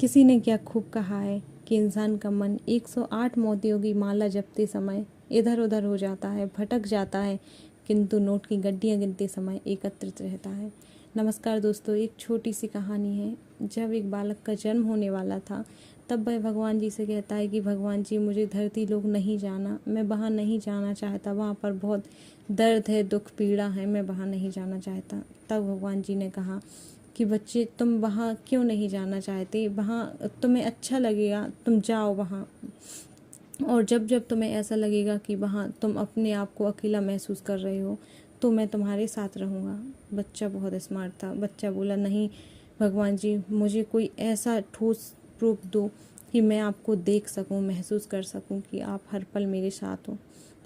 किसी ने क्या खूब कहा है कि इंसान का मन 108 मोतियों की माला जपते समय इधर उधर हो जाता है, भटक जाता है, किंतु नोट की गड्डियाँ गिनते समय एकत्रित रहता है। नमस्कार दोस्तों, एक छोटी सी कहानी है। जब एक बालक का जन्म होने वाला था, तब वह भगवान जी से कहता है कि भगवान जी, मुझे धरती लोक नहीं जाना, मैं वहाँ नहीं जाना चाहता, वहाँ पर बहुत दर्द है, दुख पीड़ा है, मैं वहाँ नहीं जाना चाहता। तब भगवान जी ने कहा कि बच्चे, तुम वहाँ क्यों नहीं जाना चाहते, वहाँ तुम्हें अच्छा लगेगा, तुम जाओ वहाँ। और जब जब तुम्हें ऐसा लगेगा कि वहाँ तुम अपने आप को अकेला महसूस कर रहे हो, तो मैं तुम्हारे साथ रहूँगा। बच्चा बहुत स्मार्ट था। बच्चा बोला, नहीं भगवान जी, मुझे कोई ऐसा ठोस प्रूफ दो कि मैं आपको देख सकूं, महसूस कर सकूं कि आप हर पल मेरे साथ हो।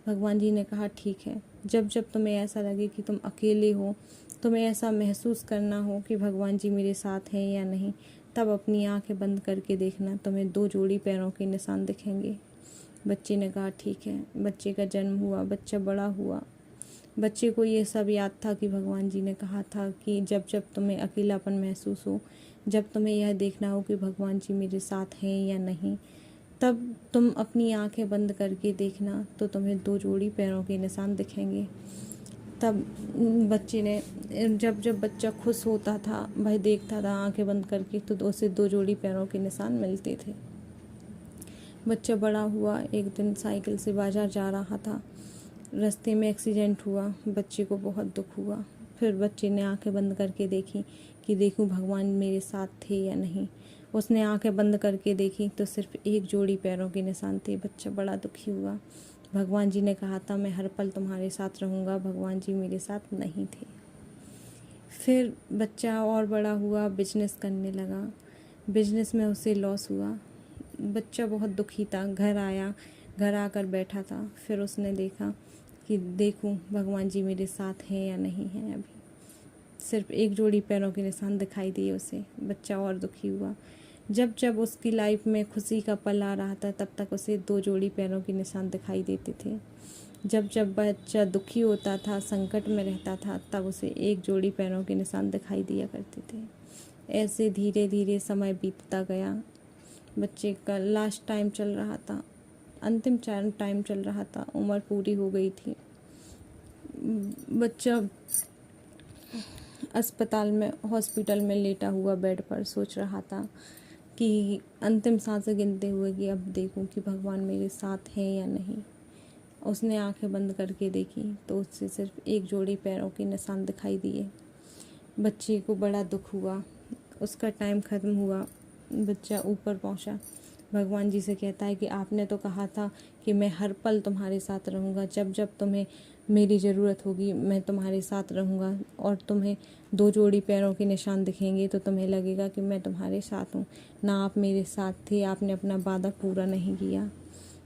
भगवान जी ने कहा, ठीक है, जब जब तुम्हें ऐसा लगे कि तुम अकेले हो, तुम्हें ऐसा महसूस करना हो कि भगवान जी मेरे साथ हैं या नहीं, तब अपनी आंखें बंद करके देखना, तुम्हें 2 जोड़ी पैरों के निशान दिखेंगे। बच्चे ने कहा, ठीक है। बच्चे का जन्म हुआ, बच्चा बड़ा हुआ। बच्चे को ये सब याद था कि भगवान जी ने कहा था कि जब जब तुम्हें अकेलापन महसूस हो, जब तुम्हें यह देखना हो कि भगवान जी मेरे साथ हैं या नहीं, तब तुम अपनी आंखें बंद करके देखना, तो तुम्हें 2 जोड़ी पैरों के निशान दिखेंगे। तब बच्चे ने, जब जब बच्चा खुश होता था, वह देखता था आंखें बंद करके, तो उसे 2 जोड़ी पैरों के निशान मिलते थे। बच्चा बड़ा हुआ। एक दिन साइकिल से बाजार जा रहा था, रास्ते में एक्सीडेंट हुआ। बच्चे को बहुत दुख हुआ। फिर बच्चे ने आंखें बंद करके देखी कि देखूं भगवान मेरे साथ थे या नहीं। उसने आंखें बंद करके देखी तो सिर्फ 1 जोड़ी पैरों के निशान थे। बच्चा बड़ा दुखी हुआ। भगवान जी ने कहा था, मैं हर पल तुम्हारे साथ रहूँगा। भगवान जी मेरे साथ नहीं थे। फिर बच्चा और बड़ा हुआ, बिजनेस करने लगा। बिजनेस में उसे लॉस हुआ। बच्चा बहुत दुखी था। घर आया, घर आकर बैठा था। फिर उसने देखा कि देखूं भगवान जी मेरे साथ हैं या नहीं हैं। अभी सिर्फ 1 जोड़ी पैरों के निशान दिखाई दिए उसे। बच्चा और दुखी हुआ। जब जब उसकी लाइफ में खुशी का पल आ रहा था, तब तक उसे 2 जोड़ी पैरों के निशान दिखाई देते थे। जब जब बच्चा दुखी होता था, संकट में रहता था, तब उसे 1 जोड़ी पैरों के निशान दिखाई दिया करते थे। ऐसे धीरे धीरे समय बीतता गया। बच्चे का लास्ट टाइम चल रहा था, अंतिम टाइम चल रहा था, उम्र पूरी हो गई थी। बच्चा अस्पताल में, हॉस्पिटल में लेटा हुआ बेड पर सोच रहा था कि अंतिम सांसें गिनते हुए कि अब देखूं कि भगवान मेरे साथ हैं या नहीं। उसने आंखें बंद करके देखी तो उससे सिर्फ 1 जोड़ी पैरों के निशान दिखाई दिए। बच्चे को बड़ा दुख हुआ। उसका टाइम ख़त्म हुआ। बच्चा ऊपर पहुंचा। भगवान जी से कहता है कि आपने तो कहा था कि मैं हर पल तुम्हारे साथ रहूँगा, जब जब तुम्हें मेरी ज़रूरत होगी मैं तुम्हारे साथ रहूँगा, और तुम्हें 2 जोड़ी पैरों के निशान दिखेंगे तो तुम्हें लगेगा कि मैं तुम्हारे साथ हूँ। ना आप मेरे साथ थे, आपने अपना वादा पूरा नहीं किया।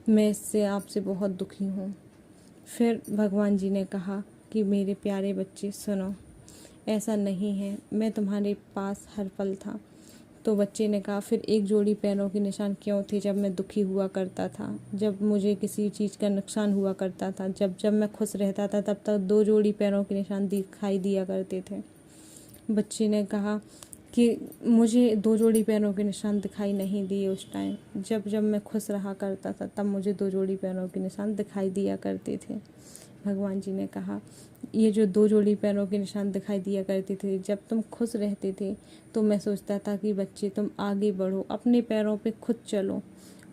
मैं इससे आपसे बहुत दुखी हूँ। फिर भगवान जी ने कहा कि मेरे प्यारे बच्चे सुनो, ऐसा नहीं है, मैं तुम्हारे पास हर पल था। तो बच्चे ने कहा, फिर 1 जोड़ी पैरों के निशान क्यों थे जब मैं दुखी हुआ करता था, जब मुझे किसी चीज़ का नुकसान हुआ करता था, जब जब मैं खुश रहता था तब तक 2 जोड़ी पैरों के निशान दिखाई दिया करते थे। बच्चे ने कहा कि मुझे 2 जोड़ी पैरों के निशान दिखाई नहीं दिए उस टाइम। जब जब मैं खुश रहा करता था तब मुझे 2 जोड़ी पैरों के निशान दिखाई दिया करते थे। भगवान जी ने कहा, ये जो 2 जोड़ी पैरों के निशान दिखाई दिया करते थे, जब तुम खुश रहते थे तो मैं सोचता था कि बच्चे तुम आगे बढ़ो, अपने पैरों पे खुद चलो।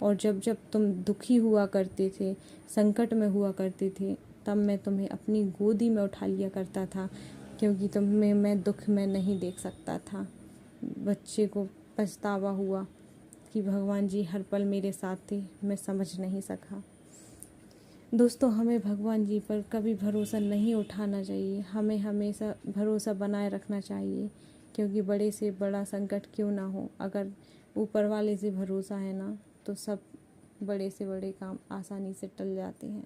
और जब जब तुम दुखी हुआ करते थे, संकट में हुआ करते थे, तब मैं तुम्हें अपनी गोदी में उठा लिया करता था, क्योंकि तुम्हें मैं दुख में नहीं देख सकता था। बच्चे को पछतावा हुआ कि भगवान जी हर पल मेरे साथ थे, मैं समझ नहीं सका। दोस्तों, हमें भगवान जी पर कभी भरोसा नहीं उठाना चाहिए। हमें हमेशा भरोसा बनाए रखना चाहिए, क्योंकि बड़े से बड़ा संकट क्यों ना हो, अगर ऊपर वाले से भरोसा है ना, तो सब बड़े से बड़े काम आसानी से टल जाते हैं।